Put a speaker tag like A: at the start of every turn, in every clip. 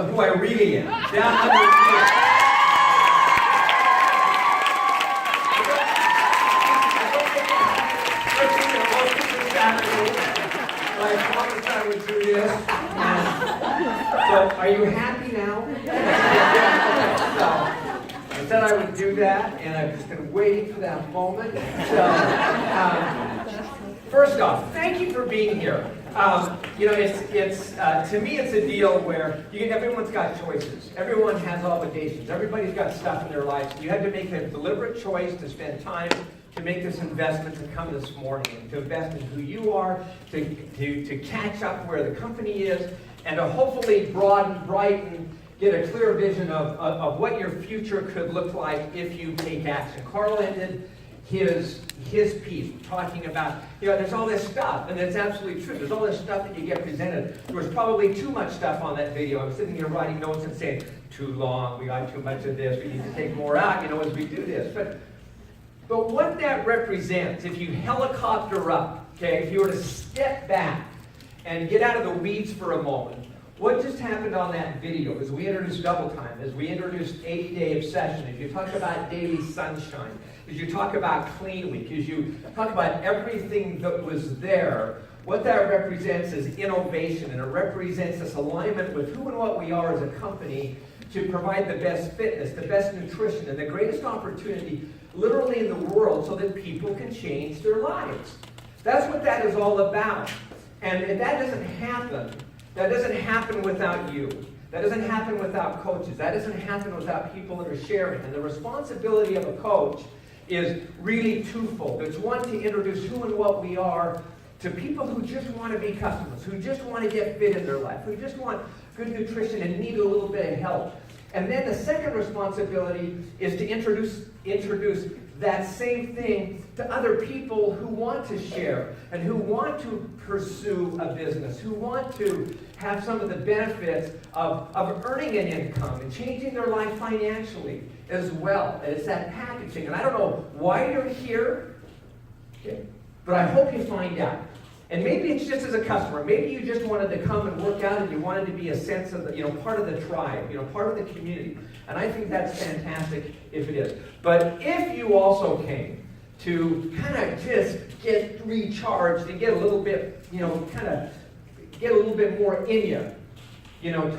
A: who I really am. Down under I promised I would do this. So, are you happy now? So, I said I would do that, and I've just been waiting for that moment. So, first off, thank you for being here. It's to me, it's a deal where everyone's got choices. Everyone has obligations. Everybody's got stuff in their lives. You had to make a deliberate choice to spend time to make this investment to come this morning, and to invest in who you are, to catch up where the company is, and to hopefully broaden, brighten, get a clear vision of what your future could look like if you take action. Carl ended his piece talking about, there's all this stuff, and it's absolutely true. There's all this stuff that you get presented. There was probably too much stuff on that video. I'm sitting here writing notes and saying, too long, we got too much of this, we need to take more out, as we do this. But what that represents, if you helicopter up, okay, if you were to step back and get out of the weeds for a moment, what just happened on that video is we introduced double time, as we introduced 80-day obsession, as you talk about daily sunshine, as you talk about clean week, as you talk about everything that was there, what that represents is innovation, and it represents this alignment with who and what we are as a company to provide the best fitness, the best nutrition, and the greatest opportunity literally in the world so that people can change their lives. That's what that is all about. And that doesn't happen without you. That doesn't happen without coaches. That doesn't happen without people that are sharing. And the responsibility of a coach is really twofold. It's one, to introduce who and what we are to people who just want to be customers, who just want to get fit in their life, who just want good nutrition and need a little bit of help. And then the second responsibility is to introduce that same thing to other people who want to share and who want to pursue a business, who want to have some of the benefits of earning an income and changing their life financially as well. And it's that packaging. And I don't know why you're here, okay, but I hope you find out. And maybe it's just as a customer. Maybe you just wanted to come and work out and you wanted to be a sense of, part of the tribe, part of the community. And I think that's fantastic if it is. But if you also came to kind of just get recharged and get a little bit, kind of get a little bit more in you,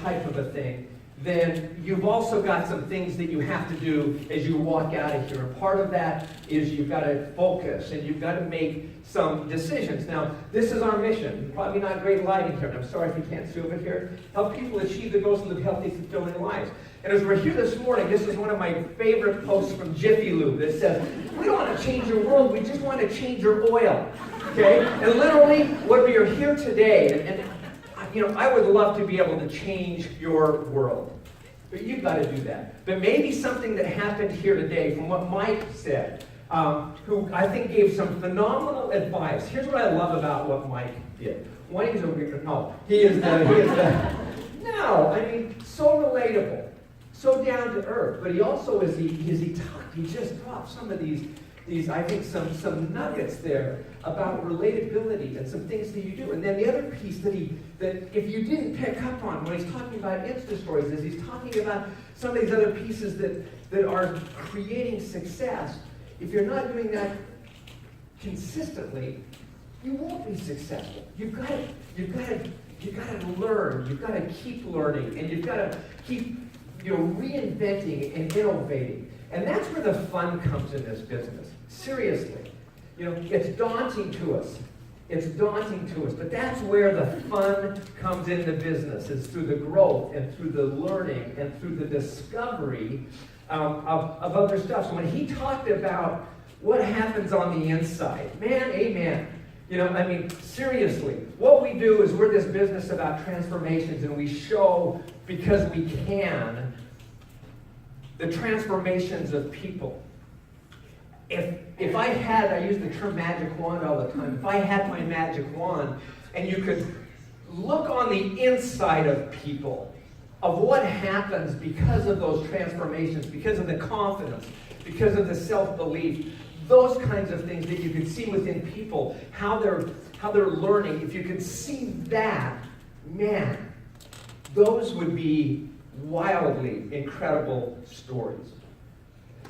A: type of a thing, then you've also got some things that you have to do as you walk out of here. And part of that is you've got to focus and you've got to make some decisions. Now, this is our mission. Probably not great lighting here, and I'm sorry if you can't see over here. Help people achieve the goals and live healthy, fulfilling lives. And as we're here this morning, this is one of my favorite posts from Jiffy Lube that says, we don't want to change your world, we just want to change your oil. Okay? And literally, what we are here today, and I would love to be able to change your world. But you've got to do that. But maybe something that happened here today from what Mike said, who I think gave some phenomenal advice. Here's what I love about what Mike did. One, he's a weird, no, so relatable, so down to earth. But he also, as he talked, he just dropped some of these I think some nuggets there about relatability and some things that you do. And then the other piece that if you didn't pick up on when he's talking about Insta stories is he's talking about some of these other pieces that are creating success. If you're not doing that consistently, you won't be successful. You've got to learn. You've got to keep learning, and you've got to keep reinventing and innovating. And that's where the fun comes in this business. Seriously. It's daunting to us. But that's where the fun comes in the business, is through the growth and through the learning and through the discovery of other stuff. So when he talked about what happens on the inside, man, amen. Seriously, what we do is we're this business about transformations, and we show, because we can, the transformations of people. If I use the term magic wand all the time, if I had my magic wand and you could look on the inside of people, of what happens because of those transformations, because of the confidence, because of the self-belief, those kinds of things that you can see within people, how they're learning, if you could see that, man, those would be wildly incredible stories.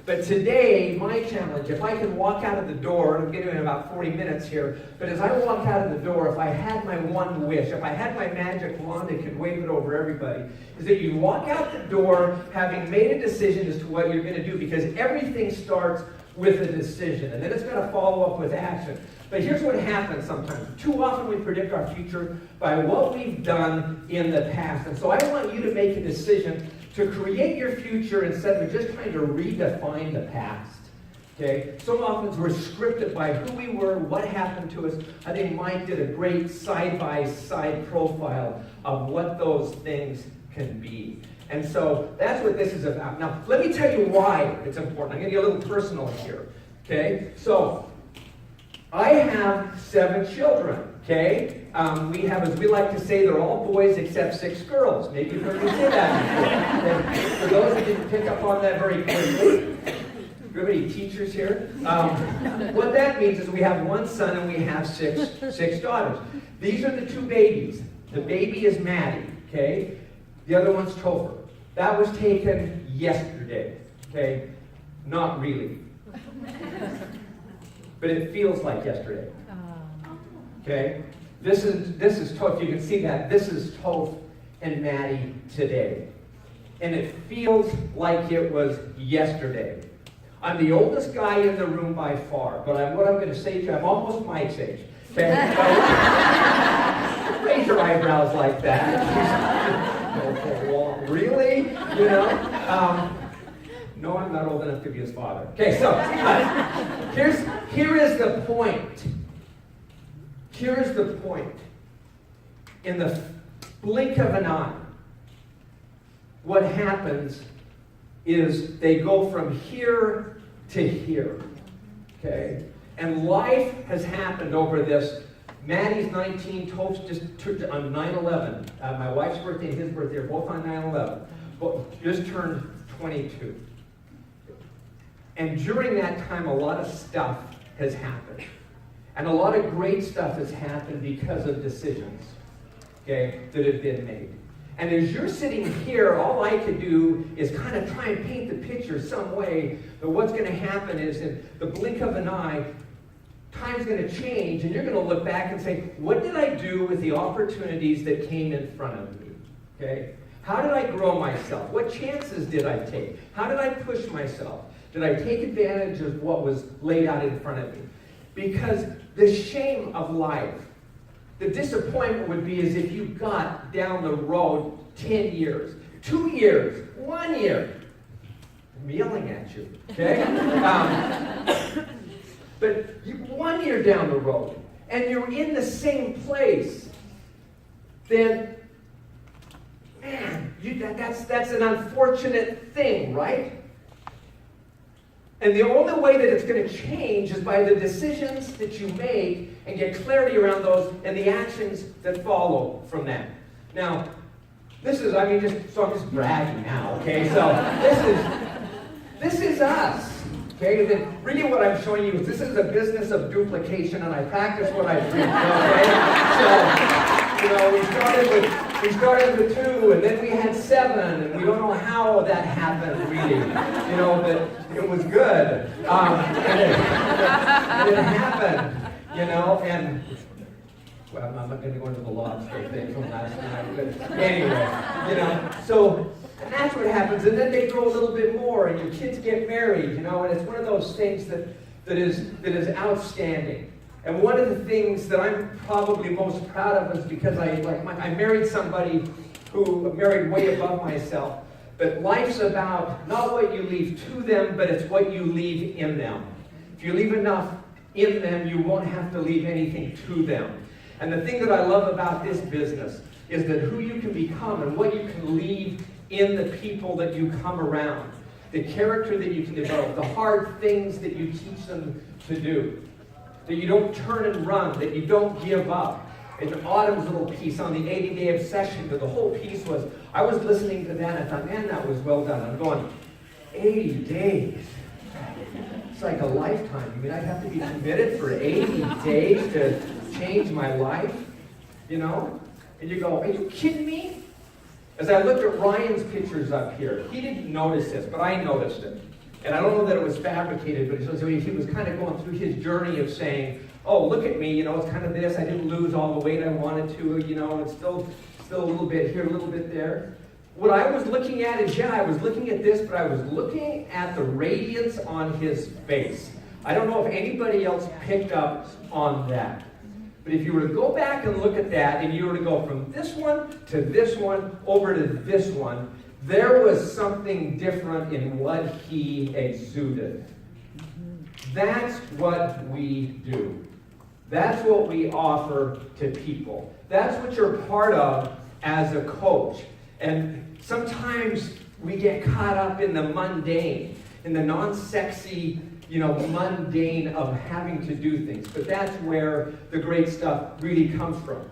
A: But today, my challenge, if I can walk out of the door, and I'm getting in about 40 minutes here, but as I walk out of the door, if I had my one wish, if I had my magic wand that could wave it over everybody, is that you walk out the door having made a decision as to what you're going to do, because everything starts with a decision, and then it's going to follow up with action. But here's what happens sometimes. Too often we predict our future by what we've done in the past. And so I want you to make a decision to create your future instead of just trying to redefine the past. Okay? So often we're scripted by who we were, what happened to us. I think Mike did a great side-by-side profile of what those things can be. And so that's what this is about. Now, let me tell you why it's important. I'm going to get a little personal here. Okay? So, I have 7 children, okay? We have, as we like to say, they're all boys except 6 girls. Maybe you've heard me say that before. Okay? For those that didn't pick up on that very quickly, everybody teachers here? What that means is we have 1 son and we have six daughters. These are the 2 babies. The baby is Maddie, okay? The other one's Topher. That was taken yesterday, okay? Not really. But it feels like yesterday. Okay? This is Toph. You can see that. This is Toph and Maddie today. And it feels like it was yesterday. I'm the oldest guy in the room by far, but what I'm going to say to you, I'm almost Mike's age. Okay? Raise your eyebrows like that. Really? You know? No, I'm not old enough to be his father. Okay, so here is the point. Here is the point. In the blink of an eye, what happens is they go from here to here. Okay? And life has happened over this. Maddie's 19, Toph's just turned on 9/11. My wife's birthday and his birthday are both on 9/11. But just turned 22. And during that time, a lot of stuff has happened. And a lot of great stuff has happened because of decisions, okay, that have been made. And as you're sitting here, all I could do is kind of try and paint the picture some way that what's going to happen is in the blink of an eye, time's going to change, and you're going to look back and say, what did I do with the opportunities that came in front of me? Okay? How did I grow myself? What chances did I take? How did I push myself? Did I take advantage of what was laid out in front of me? Because the shame of life, the disappointment would be as if you got down the road 10 years, 2 years, 1 year. I'm yelling at you, okay? But 1 year down the road, and you're in the same place, then, man, that's an unfortunate thing, right? And the only way that it's going to change is by the decisions that you make and get clarity around those and the actions that follow from that. Now, this is, I'm just bragging now, okay? So, this is us. Okay, then really what I'm showing you is this is a business of duplication, and I practice what I preach. Okay, so we started with 2, and then we had 7, and we don't know how that happened really. But it was good, and it happened. And well, I'm not going to go into the lobster thing from last night, but anyway, so. And that's what happens, and then they grow a little bit more, and your kids get married, and it's one of those things that is outstanding. And one of the things that I'm probably most proud of is because I married somebody who married way above myself. But life's about not what you leave to them, but it's what you leave in them. If you leave enough in them, you won't have to leave anything to them. And the thing that I love about this business is that who you can become and what you can leave in the people that you come around, the character that you can develop, the hard things that you teach them to do, that you don't turn and run, that you don't give up. In Autumn's little piece on the 80-day obsession, but the whole piece was, I was listening to that and I thought, man, that was well done. I'm going, 80 days? It's like a lifetime. You mean I'd have to be committed for 80 days to change my life? And you go, are you kidding me? As I looked at Ryan's pictures up here, he didn't notice this, but I noticed it. And I don't know that it was fabricated, but he was kind of going through his journey of saying, oh, look at me, it's kind of this, I didn't lose all the weight I wanted to, it's still a little bit here, a little bit there. What I was looking at is, I was looking at this, but I was looking at the radiance on his face. I don't know if anybody else picked up on that. But if you were to go back and look at that, and you were to go from this one to this one, over to this one, there was something different in what he exuded. That's what we do. That's what we offer to people. That's what you're part of as a coach. And sometimes we get caught up in the mundane, in the non-sexy, mundane of having to do things. But that's where the great stuff really comes from.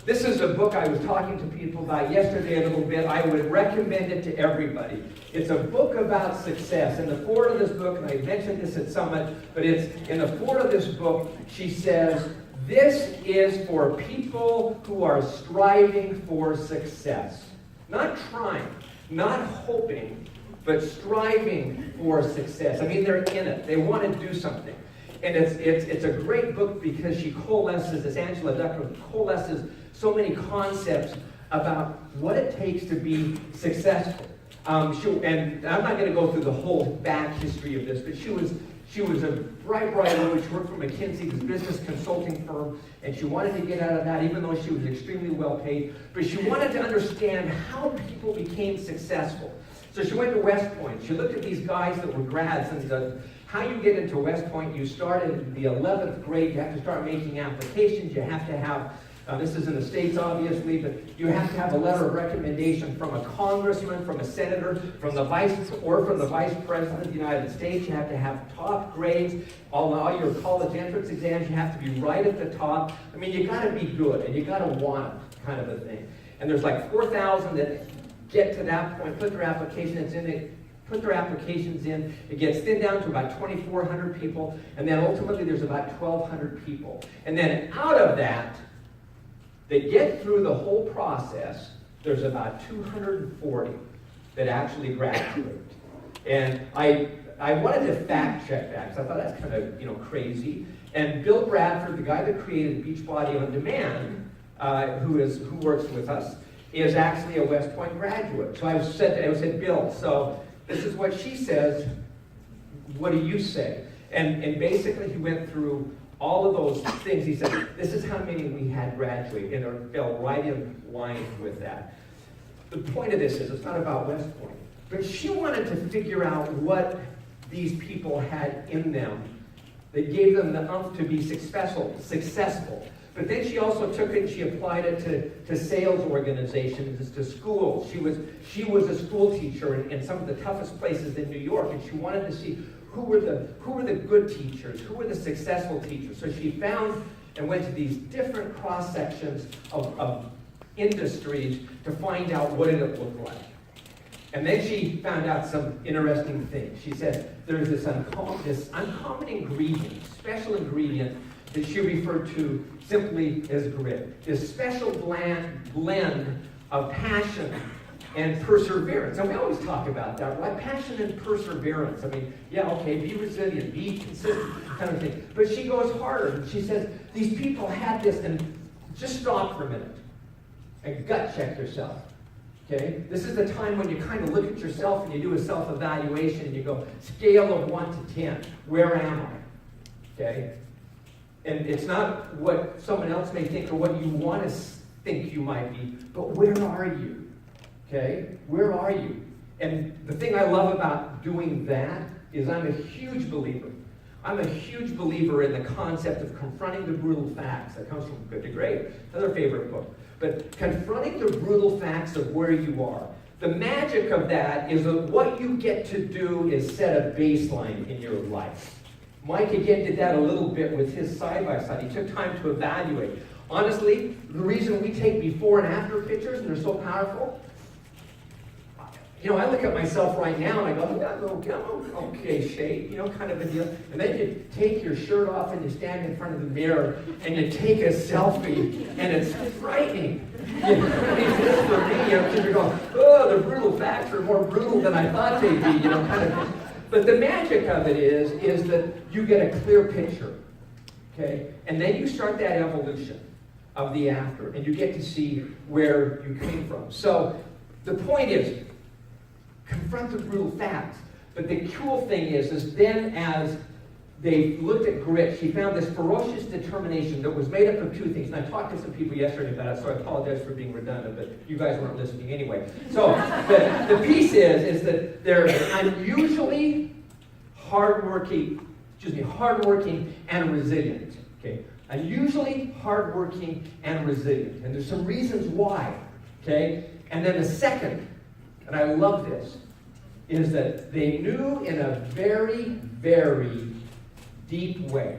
A: This is a book I was talking to people about yesterday a little bit. I would recommend it to everybody. It's a book about success. In the foreword of this book, and I mentioned this at Summit, but it's in the foreword of this book, she says, this is for people who are striving for success. Not trying, not hoping, but striving for success. I mean, they're in it. They want to do something. And it's a great book because she coalesces, this Angela Duckworth coalesces so many concepts about what it takes to be successful. And I'm not going to go through the whole back history of this, but she was a bright woman. She worked for McKinsey, this business consulting firm, and she wanted to get out of that, even though she was extremely well paid. But she wanted to understand how people became successful. So she went to West Point. She looked at these guys that were grads and said, how you get into West Point, you start in the 11th grade, you have to start making applications, you have to have, this is in the States obviously, but you have to have a letter of recommendation from a congressman, from a senator, from the vice president of the United States. You have to have top grades, all your college entrance exams, you have to be right at the top. I mean, you gotta be good, and you gotta want it, kind of a thing. And there's like 4,000 that get to that point, put their applications in, it gets thinned down to about 2,400 people, and then ultimately there's about 1,200 people. And then out of that, they get through the whole process, there's about 240 that actually graduate. And I wanted to fact check that, because I thought that's kind of crazy. And Bill Bradford, the guy that created Beachbody on Demand, who works with us, is actually a West Point graduate. So I said, Bill, so this is what she says, what do you say? And basically he went through all of those things. He said, this is how many we had graduate, and it fell right in line with that. The point of this is, it's not about West Point, but she wanted to figure out what these people had in them that gave them the oomph to be successful. But then she also took it and she applied it to sales organizations, to schools. She was a school teacher in some of the toughest places in New York, and she wanted to see who were the good teachers, who were the successful teachers. So she found and went to these different cross sections of industries to find out what did it look like. And then she found out some interesting things. She said there's this uncommon ingredient, special ingredient, that she referred to simply as grit. This special blend of passion and perseverance. And we always talk about that, right? Passion and perseverance. I mean, yeah, okay, be resilient, be consistent, kind of thing. But she goes harder, and she says, these people had this, and just stop for a minute and gut check yourself. Okay? This is the time when you kind of look at yourself and you do a self-evaluation and you go, scale of 1 to 10, where am I? Okay? And it's not what someone else may think or what you want to think you might be, but where are you? Okay? Where are you? And the thing I love about doing that is I'm a huge believer. I'm a huge believer in the concept of confronting the brutal facts. That comes from Good to Great, another favorite book. But confronting the brutal facts of where you are. The magic of that is that what you get to do is set a baseline in your life. Mike, again, did that a little bit with his side-by-side. He took time to evaluate. Honestly, the reason we take before and after pictures, and they're so powerful, I look at myself right now and I go, yeah, I'm okay shape, kind of a deal. And then you take your shirt off and you stand in front of the mirror and you take a selfie and it's frightening. At least it is for me, because you're going, oh, the brutal facts are more brutal than I thought they'd be, kind of. But the magic of it is that you get a clear picture, okay? And then you start that evolution of the after, and you get to see where you came from. So the point is, confront the brutal facts. But the cool thing is then as they looked at grit, she found this ferocious determination that was made up of two things. And I talked to some people yesterday about it, so I apologize for being redundant, but you guys weren't listening anyway. So the piece is that they're unusually hardworking and resilient. Okay? Unusually hardworking and resilient. And there's some reasons why. Okay? And then the second, and I love this, is that they knew in a very, very deep way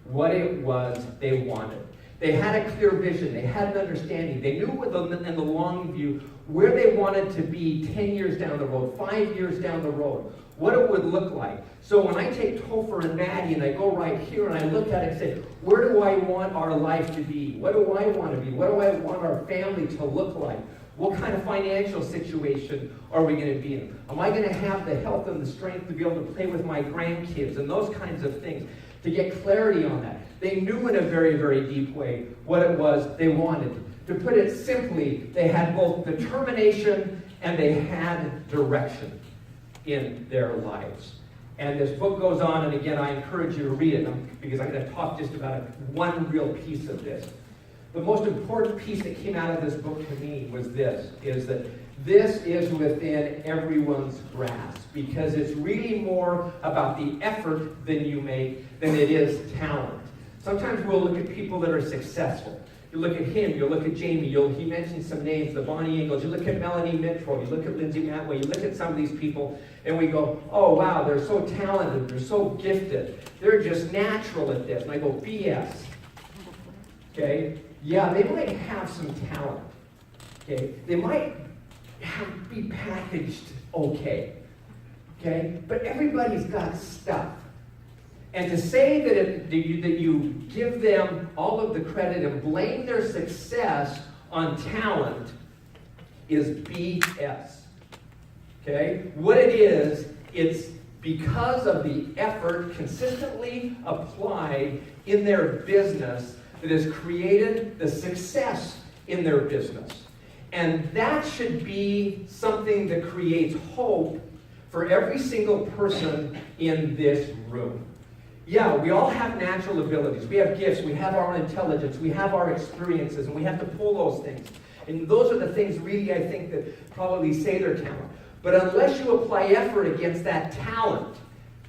A: what it was they wanted. They had a clear vision. They had an understanding. They knew in the long view where they wanted to be 10 years down the road, 5 years down the road, what it would look like. So when I take Topher and Maddie and I go right here and I look at it and say, where do I want our life to be? What do I want to be? What do I want our family to look like? What kind of financial situation are we going to be in? Am I going to have the health and the strength to be able to play with my grandkids and those kinds of things? To get clarity on that. They knew in a very, very deep way what it was they wanted. To put it simply, they had both determination and they had direction in their lives. And this book goes on, and again, I encourage you to read it because I'm going to talk just about one real piece of this. The most important piece that came out of this book to me was this, is that this is within everyone's grasp, because it's really more about the effort than you make than it is talent. Sometimes we'll look at people that are successful. You look at him, you look at Jamie, he mentioned some names, the Bonnie Ingles, you look at Melanie Mitchell, you look at Lindsay Matway, you look at some of these people, and we go, oh wow, they're so talented, they're so gifted, they're just natural at this. And I go, BS. Okay? Yeah, they might have some talent. Okay? They might be packaged okay. Okay? But everybody's got stuff. And to say that you give them all of the credit and blame their success on talent is BS. Okay? What it is, it's because of the effort consistently applied in their business that has created the success in their business. And that should be something that creates hope for every single person in this room. Yeah, we all have natural abilities. We have gifts. We have our own intelligence. We have our experiences, and we have to pull those things. And those are the things really, I think, that probably say they're talent. But unless you apply effort against that talent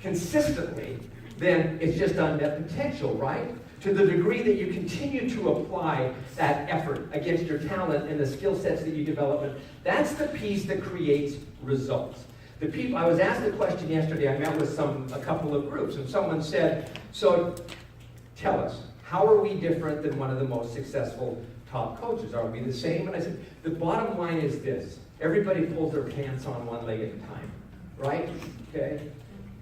A: consistently, then it's just unmet potential, right? To the degree that you continue to apply that effort against your talent and the skill sets that you develop, that's the piece that creates results. The people, I was asked a question yesterday. I met with a couple of groups, and someone said, so tell us, how are we different than one of the most successful top coaches? Are we the same? And I said, the bottom line is this. Everybody pulls their pants on one leg at a time, right? Okay?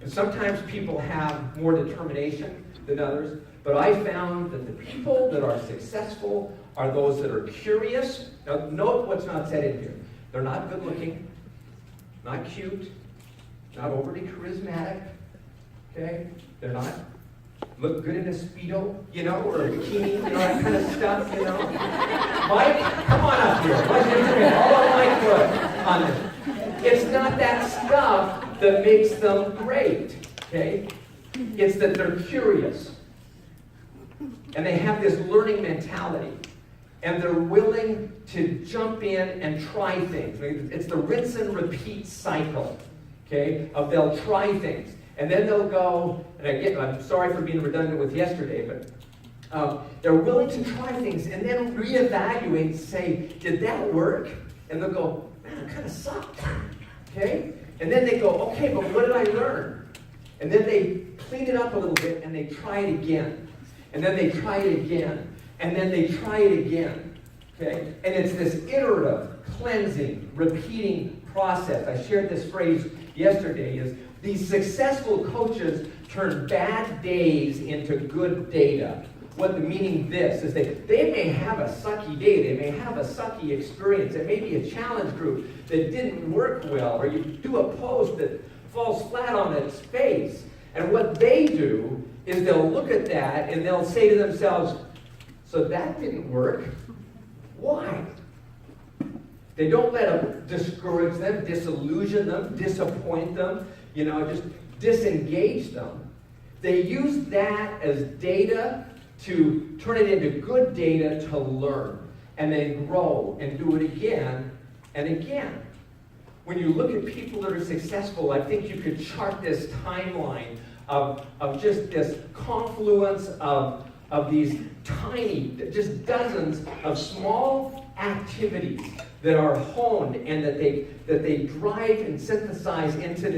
A: And sometimes people have more determination than others, but I found that the people that are successful are those that are curious. Now, note what's not said in here. They're not good looking. Not cute, not overly charismatic, okay? They're not look good in a Speedo, or a bikini, that kind of stuff, Mike, come on up here. Let's just get all of Mike good on this. It's not that stuff that makes them great, okay? It's that they're curious. And they have this learning mentality. And they're willing to jump in and try things. It's the rinse and repeat cycle, okay? Of they'll try things. And then they'll go, and again, I'm sorry for being redundant with yesterday, but they're willing to try things and then reevaluate and say, did that work? And they'll go, man, it kind of sucked, okay? And then they go, okay, but what did I learn? And then they clean it up a little bit and they try it again. And then they try it again. And then they try it again, okay? And it's this iterative, cleansing, repeating process. I shared this phrase yesterday, is these successful coaches turn bad days into good data. What the meaning this is they may have a sucky day, they may have a sucky experience, it may be a challenge group that didn't work well, or you do a post that falls flat on its face. And what they do is they'll look at that and they'll say to themselves, so that didn't work. Why? They don't let it discourage them, disillusion them, disappoint them, just disengage them. They use that as data to turn it into good data to learn, and then grow and do it again and again. When you look at people that are successful, I think you could chart this timeline of just this confluence of these tiny, just dozens of small activities that are honed and that they drive and synthesize into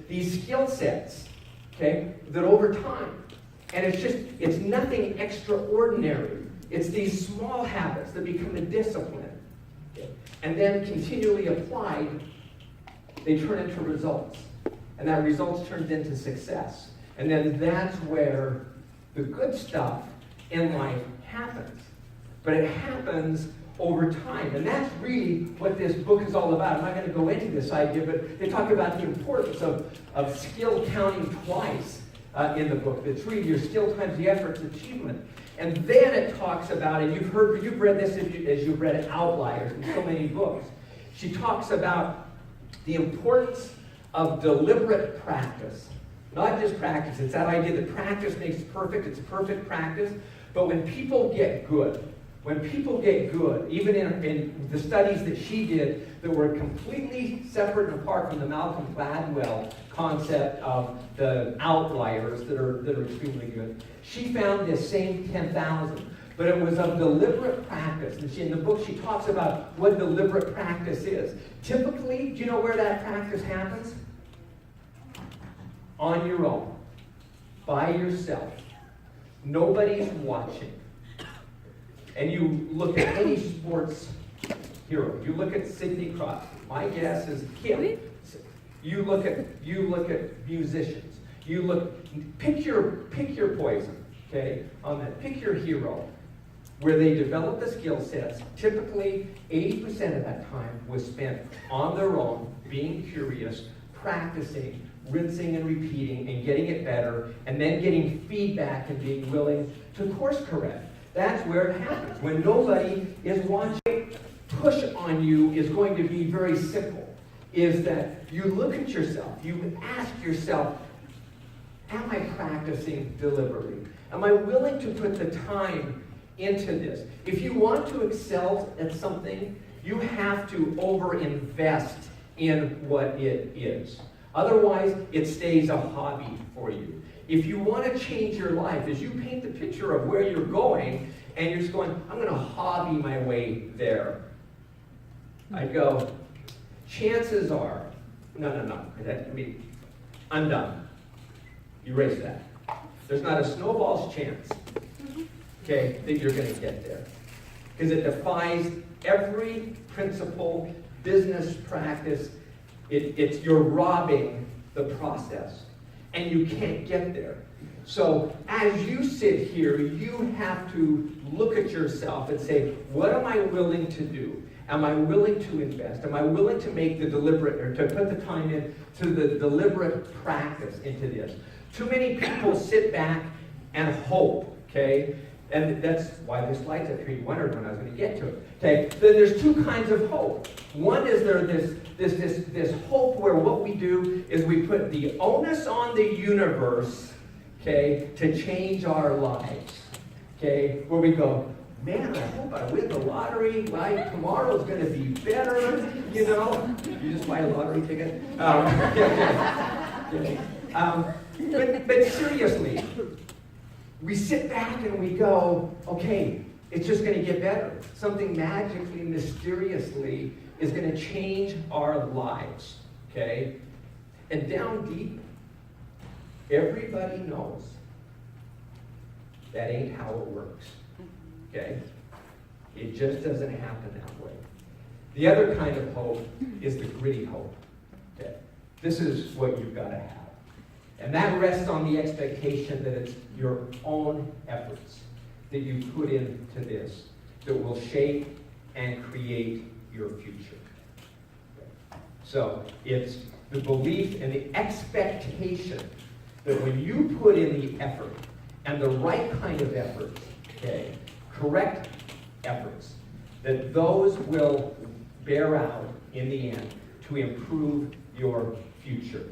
A: these skill sets, okay, that over time. And it's nothing extraordinary. It's these small habits that become a discipline. Okay? And then continually applied, they turn into results. And that results turns into success. And then that's where the good stuff in life happens. But it happens over time. And that's really what this book is all about. I'm not going to go into this idea, but they talk about the importance of skill counting twice. In the book, that's really your skill times the effort's achievement. And then it talks about, and you've read this as you've read Outliers in so many books. She talks about the importance of deliberate practice. Not just practice, it's that idea that practice makes perfect, it's perfect practice. But when people get good, even in the studies that she did that were completely separate and apart from the Malcolm Gladwell concept of the outliers that are extremely good, she found this same 10,000. But it was of deliberate practice. And in the book, she talks about what deliberate practice is. Typically, do you know where that practice happens? On your own. By yourself. Nobody's watching. And you look at any sports hero. You look at Sidney Crosby. My guess is him. You look at musicians. Pick your poison, okay? On that, pick your hero. Where they develop the skill sets, typically 80% of that time was spent on their own, being curious, practicing, rinsing and repeating, and getting it better, and then getting feedback and being willing to course correct. That's where it happens. When nobody is watching, push on you is going to be very simple. Is that you look at yourself, you ask yourself, am I practicing deliberately? Am I willing to put the time into this? If you want to excel at something, you have to over-invest in what it is. Otherwise, it stays a hobby for you. If you want to change your life, as you paint the picture of where you're going, and you're just going, I'm going to hobby my way there. I go, chances are, no, I'm done. Erase that. There's not a snowball's chance, okay, that you're going to get there. Because it defies every principle, business practice. You're robbing the process. And you can't get there. So as you sit here, you have to look at yourself and say, what am I willing to do? Am I willing to invest? Am I willing to make the deliberate, or to put the time in to the deliberate practice into this? Too many people sit back and hope, okay? And that's why this slide's up here. You wondered when I was going to get to it. Okay, then there's two kinds of hope. One is there this hope where what we do is we put the onus on the universe, okay, to change our lives. Okay, where we go, man, I hope I win the lottery. Right? Tomorrow's going to be better. You know, you just buy a lottery ticket. But seriously. We sit back and we go, okay, it's just going to get better. Something magically, mysteriously is going to change our lives, okay? And down deep, everybody knows that ain't how it works, okay? It just doesn't happen that way. The other kind of hope is the gritty hope. Okay? This is what you've got to have. And that rests on the expectation that it's your own efforts that you put into this that will shape and create your future. So it's the belief and the expectation that when you put in the effort, and the right kind of effort, okay, correct efforts, that those will bear out in the end to improve your future.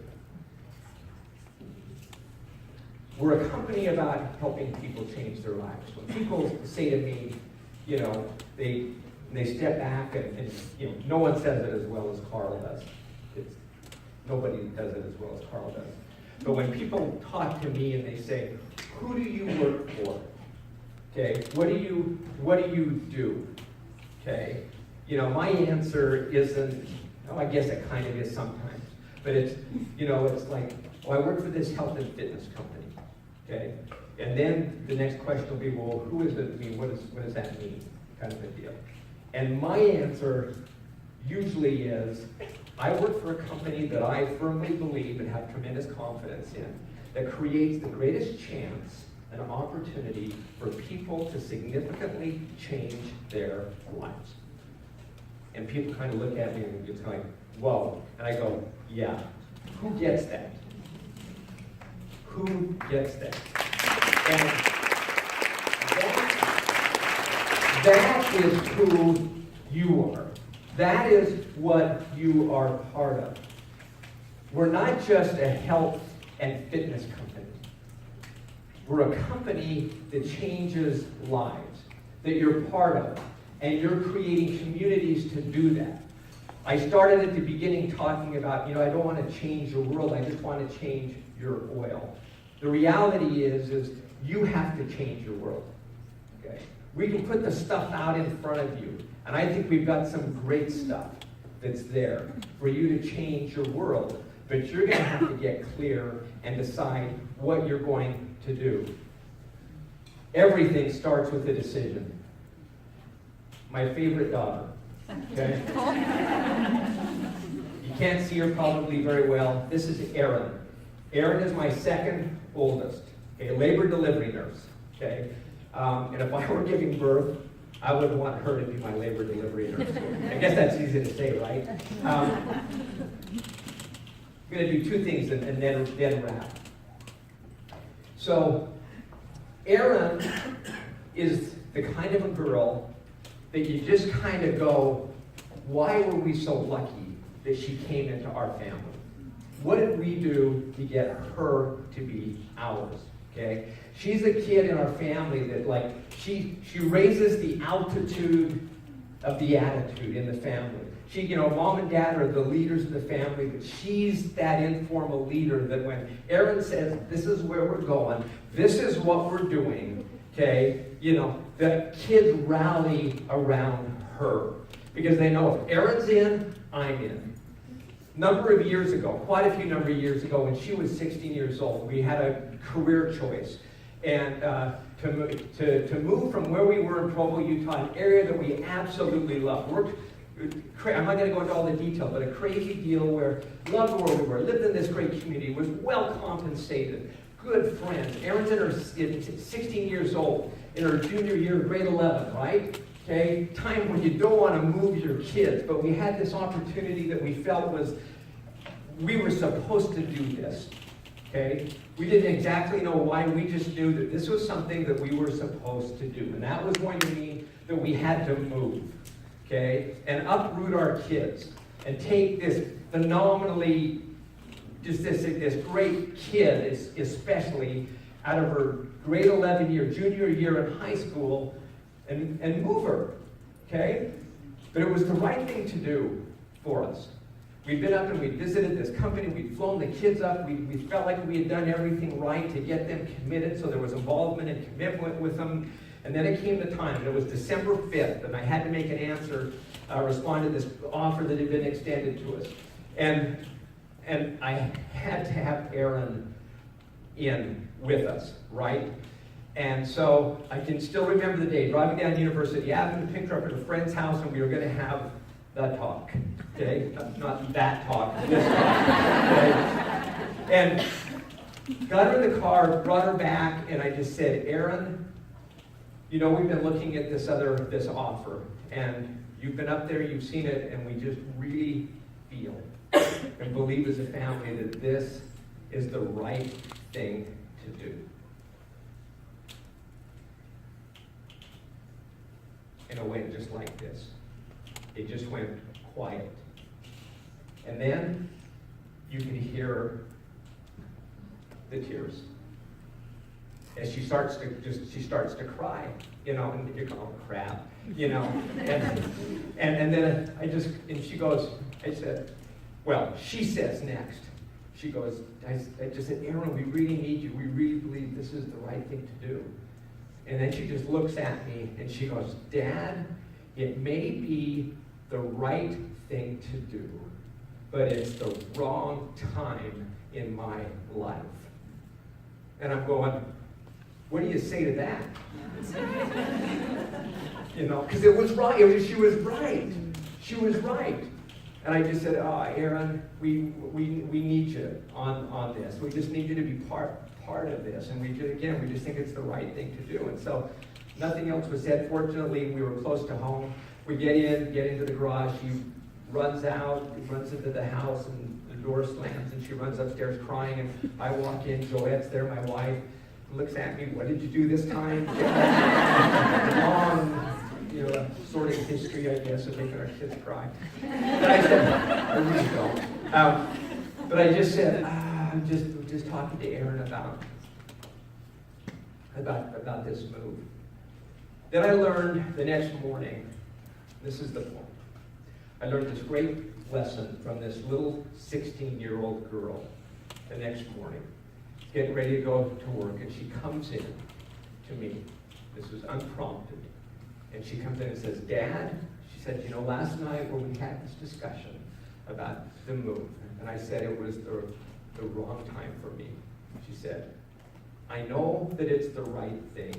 A: We're a company about helping people change their lives. When people say to me, you know, they step back and you know, no one says it as well as Carl does. Nobody does it as well as Carl does. But when people talk to me and they say, who do you work for? Okay, what do you do? Okay, you know, my answer isn't, oh, I guess it kind of is sometimes, but it's, you know, it's like, well, I work for this health and fitness company. Okay, and then the next question will be, well, who is it? I mean, what does that mean? Kind of a deal. And my answer usually is, I work for a company that I firmly believe and have tremendous confidence in, that creates the greatest chance and opportunity for people to significantly change their lives. And people kind of look at me and it's like, whoa. And I go, yeah, who gets that? Who gets that? And that is who you are. That is what you are part of. We're not just a health and fitness company. We're a company that changes lives, that you're part of, and you're creating communities to do that. I started at the beginning talking about, you know, I don't want to change your world, I just want to change your oil. The reality is you have to change your world. Okay? We can put the stuff out in front of you, and I think we've got some great stuff that's there for you to change your world. But you're going to have to get clear and decide what you're going to do. Everything starts with a decision. My favorite daughter. Okay? You can't see her probably very well. This is Erin. Erin is my second oldest. Okay, labor delivery nurse. Okay? And if I were giving birth, I would want her to be my labor delivery nurse. I guess that's easy to say, right? I'm going to do two things and then wrap. So, Erin is the kind of a girl that you just kind of go, why were we so lucky that she came into our family? What did we do to get her to be ours? Okay? She's a kid in our family that, like, she raises the altitude of the attitude in the family. She, you know, mom and dad are the leaders of the family, but she's that informal leader that when Erin says, this is where we're going, this is what we're doing, okay, you know, the kids rally around her because they know if Erin's in, I'm in. Number of years ago, quite a few number of years ago, when she was 16 years old, we had a career choice. And to move from where we were in Provo, Utah, an area that we absolutely loved. I'm not going to go into all the detail, but a crazy deal where loved where we were, lived in this great community, was well compensated, good friends. Erin's in 16 years old, in her junior year, grade 11, right? Okay, time when you don't want to move your kids, but we had this opportunity that we felt was, we were supposed to do this. Okay, we didn't exactly know why, we just knew that this was something that we were supposed to do, and that was going to mean that we had to move. Okay, and uproot our kids and take this phenomenally, just this great kid, especially out of her grade 11 year, junior year in high school, and move her. Okay, but it was the right thing to do for us. We'd been up and we'd visited this company, we'd flown the kids up, we felt like we had done everything right to get them committed, so there was involvement and commitment with them. And then it came the time, and it was December 5th, and I had to make an answer, respond to this offer that had been extended to us. And I had to have Erin in with us, right? And so I can still remember the day, driving down University Avenue, picked her up at a friend's house, and we were going to have the talk, okay? Not that talk, this talk, okay? And got her in the car, brought her back, and I just said, Erin, you know, we've been looking at this offer, and you've been up there, you've seen it, and we just really feel and believe as a family that this is the right thing to do. And it went just like this. It just went quiet. And then you can hear the tears. As she starts to cry, you know, and you go, oh, crap, you know. And then she goes, I said, well, she says next. She goes, I just said, Erin, we really need you. We really believe this is the right thing to do. And then she just looks at me and she goes, Dad, it may be the right thing to do, but it's the wrong time in my life. And I'm going, what do you say to that? You know, because it was right. She was right. She was right. And I just said, Erin, we need you on this. We just need you to be part of this. And we just think it's the right thing to do. And so nothing else was said. Fortunately, we were close to home. We get into the garage. She runs out, runs into the house, and the door slams, and she runs upstairs crying. And I walk in. Joette's there, my wife, looks at me. What did you do this time? Long, you know, sort of history, I guess, of making our kids cry. But I said, I really don't. But I just said, I'm just talking to Erin about this move. Then I learned the next morning, this is the point. I learned this great lesson from this little 16-year-old girl the next morning, getting ready to go to work, and she comes in to me. This was unprompted. And she comes in and says, Dad, she said, you know, last night when we had this discussion about the move, and I said it was the wrong time for me. She said, I know that it's the right thing,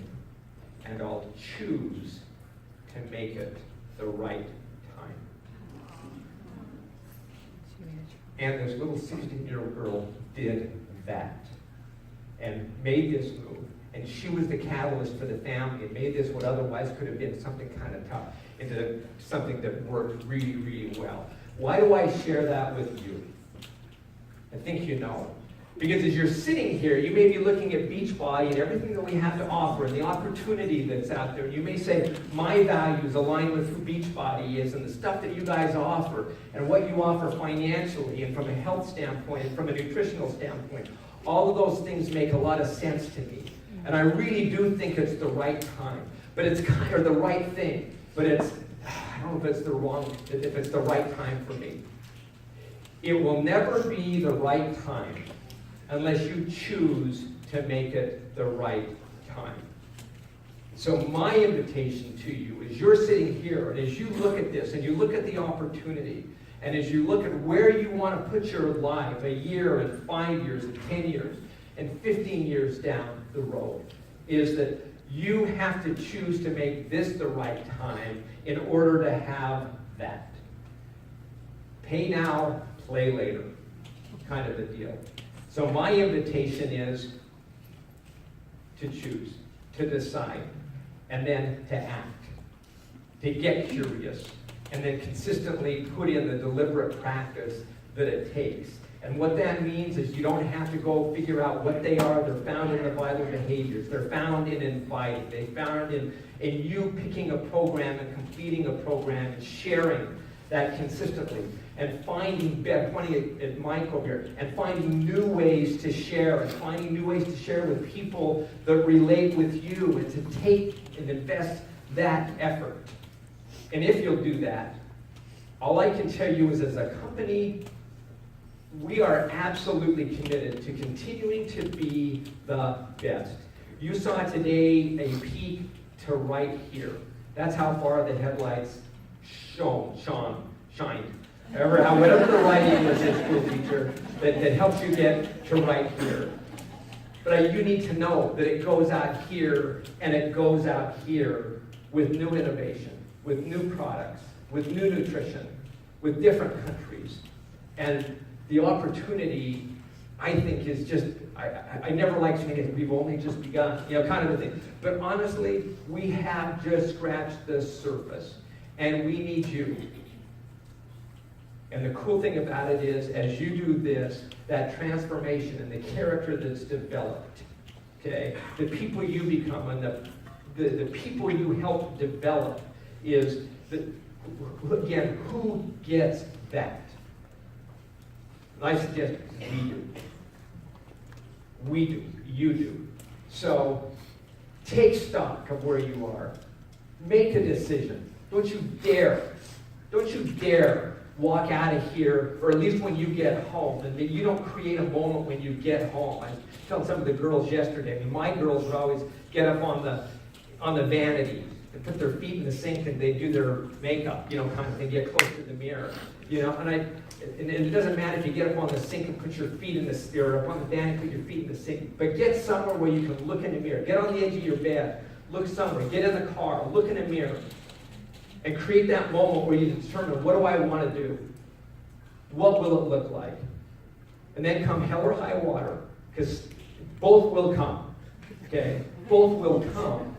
A: and I'll choose to make it the right time. And this little 16-year-old girl did that and made this move. And she was the catalyst for the family and made this what otherwise could have been something kind of tough into something that worked really, really well. Why do I share that with you? I think you know. Because as you're sitting here, you may be looking at Beachbody and everything that we have to offer and the opportunity that's out there. You may say, my values align with who Beachbody is and the stuff that you guys offer and what you offer financially and from a health standpoint and from a nutritional standpoint. All of those things make a lot of sense to me. And I really do think it's the right time, but it's kind of the right thing. But I don't know if it's if it's the right time for me. It will never be the right time unless you choose to make it the right time. So my invitation to you is you're sitting here, and as you look at this, and you look at the opportunity, and as you look at where you want to put your life, a year and 5 years and 10 years and 15 years down the road, is that you have to choose to make this the right time in order to have that. Pay now, play later, kind of a deal. So my invitation is to choose, to decide, and then to act, to get curious, and then consistently put in the deliberate practice that it takes. And what that means is you don't have to go figure out what they are. They're found in the vital behaviors. They're found in inviting. They're found in you picking a program and completing a program and sharing that consistently. And pointing at Mike over here, and finding new ways to share, and finding new ways to share with people that relate with you, and to take and invest that effort. And if you'll do that, all I can tell you is as a company, we are absolutely committed to continuing to be the best. You saw today a peek to right here. That's how far the headlights shined. Whatever the writing was in school teacher that helps you get to right here. But you need to know that it goes out here and it goes out here with new innovation, with new products, with new nutrition, with different countries. And the opportunity, I think, is just, I never like saying it, we've only just begun, kind of a thing. But honestly, we have just scratched the surface, and we need you. And the cool thing about it is, as you do this, that transformation and the character that's developed, okay, the people you become and the people you help develop is, again, who gets that? And I suggest we do. We do. You do. So take stock of where you are. Make a decision. Don't you dare walk out of here, or at least when you get home, and you don't create a moment when you get home. I was telling some of the girls yesterday, my girls would always get up on the vanity and put their feet in the sink and they do their makeup, kind of thing, get close to the mirror, and it doesn't matter if you get up on the sink and put your feet in the, or up on the vanity, put your feet in the sink, but get somewhere where you can look in the mirror. Get on the edge of your bed, look somewhere, get in the car, look in the mirror, and create that moment where you determine, what do I want to do? What will it look like? And then come hell or high water, because both will come, okay? Both will come.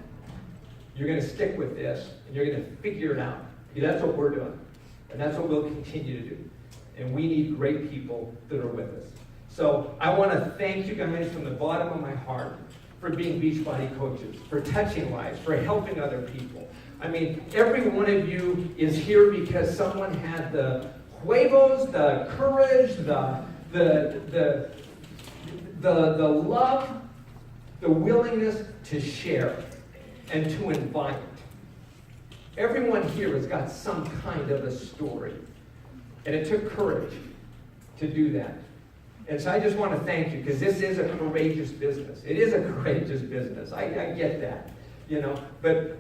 A: You're going to stick with this, and you're going to figure it out. That's what we're doing, and that's what we'll continue to do. And we need great people that are with us. So I want to thank you guys from the bottom of my heart for being Beachbody coaches, for touching lives, for helping other people. I mean, every one of you is here because someone had the huevos, the courage, the love, the willingness to share and to invite. Everyone here has got some kind of a story. And it took courage to do that. And so I just want to thank you, because this is a courageous business. It is a courageous business. I get that. But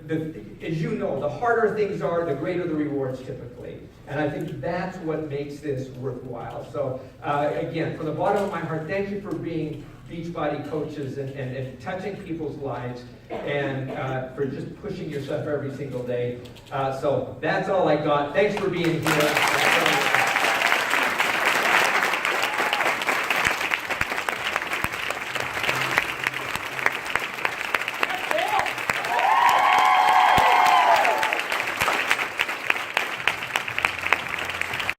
A: as you know, the harder things are, the greater the rewards typically. And I think that's what makes this worthwhile. So again, from the bottom of my heart, thank you for being Beachbody coaches and touching people's lives, and for just pushing yourself every single day. So that's all I got. Thanks for being here.